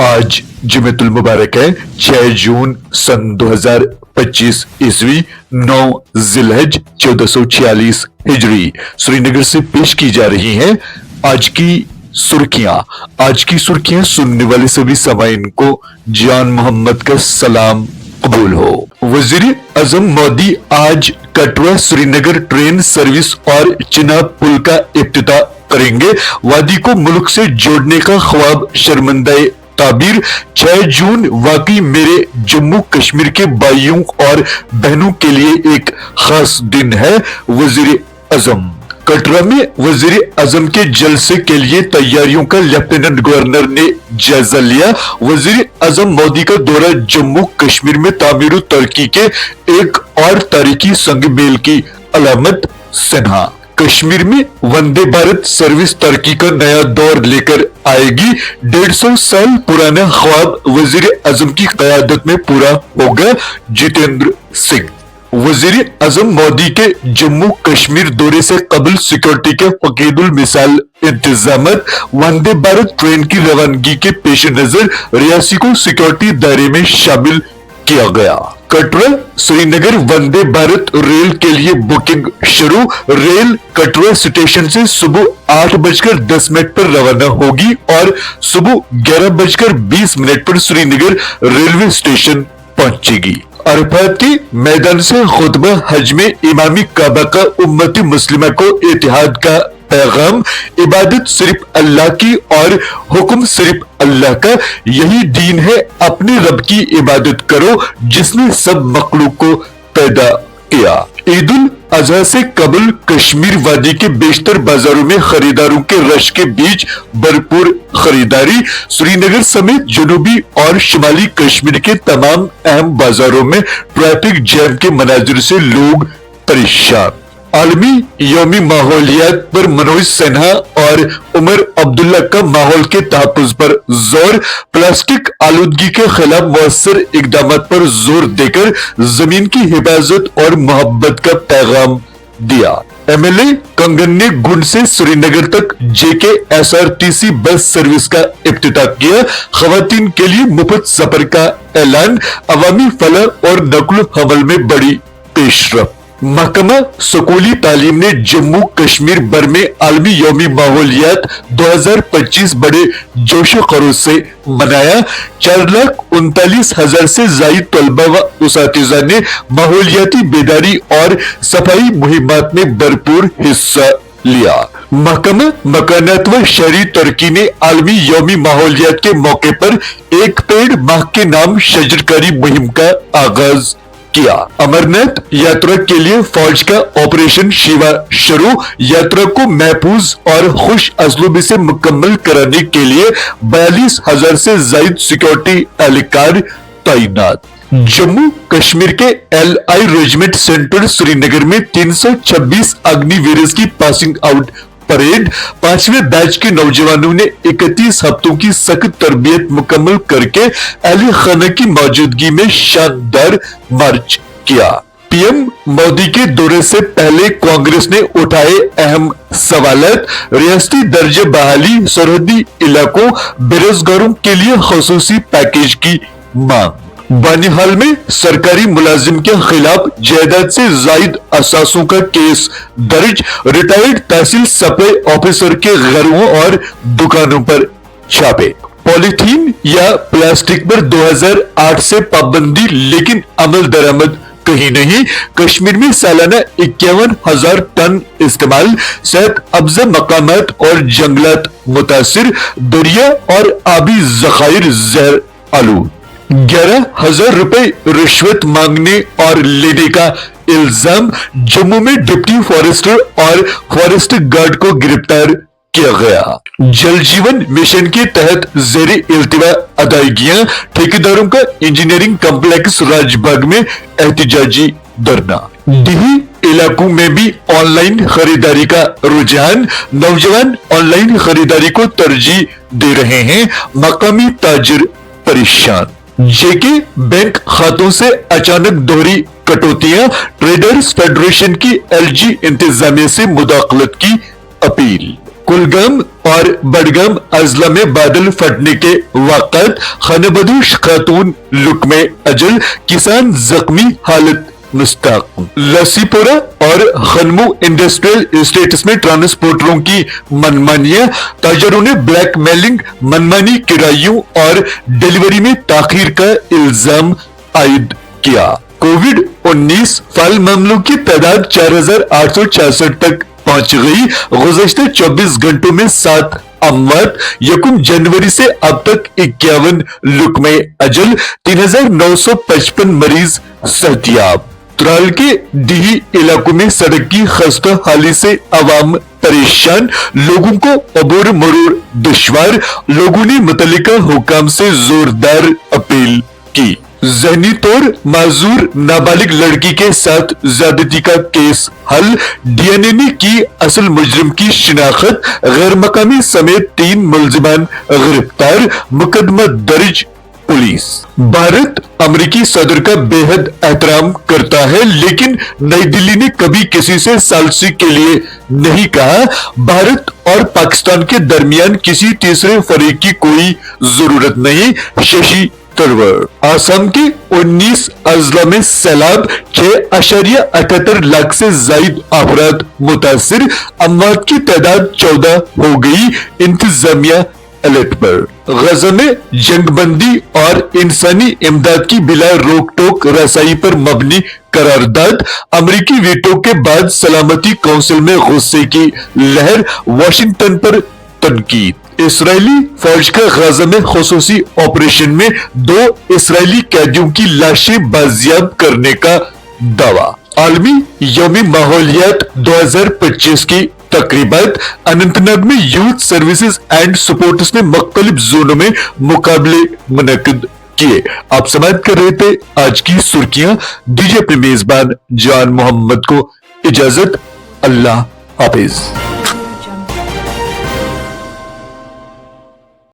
आज जुमेतुल मुबारक है 6 जून सन 2025 ईस्वी 9 जिलहज 1446 हिजरी। श्रीनगर से पेश की जा रही हैं आज की सुर्खियां सुनने वाले सभी सामाईन को जान मोहम्मद का सलाम कबूल हो। वजीर आजम मोदी आज कटरा श्रीनगर ट्रेन सर्विस और चिनाब पुल का इफ्तिताह करेंगे। वादी को मुल्क से जोड़ने का ख्वाब शर्मिंदा ताबीर। 6 जून वाकई मेरे जम्मू कश्मीर के भाइयों और बहनों के लिए एक खास दिन है। वजीर आजम कटरा में वजीर आजम के जलसे के लिए तैयारियों का लेफ्टिनेंट गवर्नर ने जायजा लिया। वजीर आजम मोदी का दौरा जम्मू कश्मीर में तामीर और तरक्की के एक और तारीखी संग मेल की अलामत सिन्हा। कश्मीर में वंदे भारत सर्विस तरक्की का नया दौर लेकर आएगी। 150 साल पुराना ख्वाब वजीर आजम की क़यादत में पूरा होगा। जितेंद्र सिंह। वजीर आजम मोदी के जम्मू कश्मीर दौरे से कबल सिक्योरिटी के फकीदुल मिसाल इंतजामात। वंदे भारत ट्रेन की रवानगी के पेश नजर रियासी को सिक्योरिटी दायरे में शामिल किया गया। कटरा श्रीनगर वंदे भारत रेल के लिए बुकिंग शुरू। रेल कटरा स्टेशन से सुबह 8:10 पर रवाना होगी और सुबह 11:20 पर श्रीनगर रेलवे स्टेशन पहुंचेगी। अरफात के मैदान से खुतबा हज में इमामी काबा का उम्मती मुस्लिमा को इत्तेहाद का पैगाम। इबादत सिर्फ अल्लाह की और हुक्म सिर्फ अल्लाह का। यही दीन है, अपने रब की इबादत करो जिसने सब मखलूक को पैदा किया। ईद उल अजहा से कबल कश्मीर वादी के बेशतर बाजारों में खरीदारों के रश के बीच भरपूर खरीदारी। श्रीनगर समेत जनूबी और शुमाली कश्मीर के तमाम अहम बाजारों में ट्रैफिक जैम के मनाजिर से लोग परेशान। आलमी यौमी माहौलियात पर मनोज सिन्हा और उमर अब्दुल्ला का माहौल के तहफ्फुज पर जोर। प्लास्टिक आलूदगी के खिलाफ मौसर इकदामात पर जोर देकर जमीन की हिफाजत और मोहब्बत का पैगाम दिया। एमएलए कंगन ने गुंड से श्रीनगर तक JKSRTC बस सर्विस का इफ्तिताह किया। खवातीन के लिए मुफ्त सफर का ऐलान। अवामी फलाह और नक्ल हमल में बड़ी पेशरफ। महकमा स्कूली तालीम ने जम्मू कश्मीर भर में आलमी यौमी माहौलियात 2025 बड़े जोशो खरोश से मनाया। 4,39,000 से जायद तलबा व उसातिजा ने माहौलियाती बेदारी और सफाई मुहिमात में भरपूर हिस्सा लिया। महकमा मकानात व शहरी तरक्की ने आलमी यौमी माहौलियात के मौके पर एक पेड़ माह के नाम शजरकारी मुहिम का आगाज किया। अमरनाथ यात्रा के लिए फौज का ऑपरेशन शिवा शुरू। यात्रा को महफूज और खुश असलूबी से मुकम्मल कराने के लिए 42,000 से जायद सिक्योरिटी एहलकार तैनात। जम्मू कश्मीर के LI रेजिमेंट सेंटर श्रीनगर में 326 अग्निवीर्स की पासिंग आउट परेड। 5वें बैच के नौजवानों ने 31 हफ्तों की सख्त तरबियत मुकम्मल करके अली खाना की मौजूदगी में शानदार मार्च किया। पीएम मोदी के दौरे से पहले कांग्रेस ने उठाए अहम सवालात। रियासती दर्जे बहाली, सरहदी इलाकों, बेरोजगारों के लिए खसूसी पैकेज की मांग। बानिहाल में सरकारी मुलाजिम के खिलाफ जायदाद से जायद असासों का केस दर्ज। रिटायर्ड तहसील सप्लाई ऑफिसर के घरों और दुकानों पर छापे। पॉलीथीन या प्लास्टिक पर 2008 से पाबंदी, लेकिन अमल दरामद कहीं नहीं। कश्मीर में सालाना 51,000 टन इस्तेमाल। सेहत अफजा मकामात और जंगलात मुतासिर। दरिया और आबी जखायर जहर आलूद। 11,000 रुपए रिश्वत मांगने और लेने का इल्जाम। जम्मू में डिप्टी फॉरेस्टर और फॉरेस्ट गार्ड को गिरफ्तार किया गया। जल जीवन मिशन के तहत जेर इल्तिवा अदायगियां। ठेकेदारों का इंजीनियरिंग कॉम्प्लेक्स राजबाग में एहतिजाजी धरना। डिही इलाकों में भी ऑनलाइन खरीदारी का रुझान। नौजवान ऑनलाइन खरीदारी को तरजीह दे रहे हैं। मकामी ताजिर परेशान। जेके बैंक खातों से अचानक दोहरी कटौतियां। ट्रेडर्स फेडरेशन की LG इंतजामिया से मुदाखलत की अपील। कुलगाम और बडगाम अजला में बादल फटने के वाक़ात, खानाबदोश खातून लुकमे अजल, किसान जख्मी, हालत मुस्ताक। लसीपुरा और खनमू इंडस्ट्रियल एस्टेट्स में ट्रांसपोर्टरों की मनमानियां, ताजरों ने ब्लैकमेलिंग, मनमानी किरायों और डिलीवरी में ताखीर का इल्जाम आयद किया। कोविड-19 फाइल मामलों की तादाद 4,866 तक पहुंच गई। गुज़श्ता 24 घंटों में 7 अमवात। 1 जनवरी से अब तक 51 लुकमे अजल, 3,955 मरीज सेहतियाब। त्राल के डीही इलाकों में सड़क की खस्ता हाली से अवाम परेशान, लोगों को अबूर मरूर दुश्वार। लोगों ने मुतल्लिका हुकाम से जोरदार अपील की। ज़हनी तौर माजूर नाबालिग लड़की के साथ ज्यादती का केस हल, डीएनए ने की असल मुजरिम की शिनाख्त। गैर मकामी समेत 3 मुल्जिमान गिरफ्तार, मुकदमा दर्ज पुलिस। भारत अमेरिकी सदर का बेहद एहतराम करता है, लेकिन नई दिल्ली ने कभी किसी से सालसी के लिए नहीं कहा। भारत और पाकिस्तान के दरमियान किसी तीसरे फरीक की कोई जरूरत नहीं। शशि थरूर। आसाम के 19 अजला में सैलाब, 6.78 लाख से जायद अफराद मुतासिर, अमवात की तादाद 14 हो गई। इंतजामिया अलर्ट पर। गजा में जंगबंदी और इंसानी इमदाद की बिला रोक टोक रसाई पर मबनी करारदाद। अमेरिकी वीटो के बाद सलामती काउंसिल में गुस्से की लहर, वाशिंगटन पर तनकीद। इसराइली फौज का गजा में खुसूसी ऑपरेशन में 2 इसराइली कैदियों की लाशें बाजियाब करने का दावा। आलमी यौमी माहौलियात 2025 की तकरीबात। अनंतनाग में यूथ सर्विसेज एंड सपोर्ट्स ने मुख्तलिफ जोनों में मुकाबले मुनक्किद किए। आप समाप्त कर रहे थे आज की सुर्खियां। दीजिए अपने मेजबान जान मोहम्मद को इजाजत। अल्लाह हाफिज।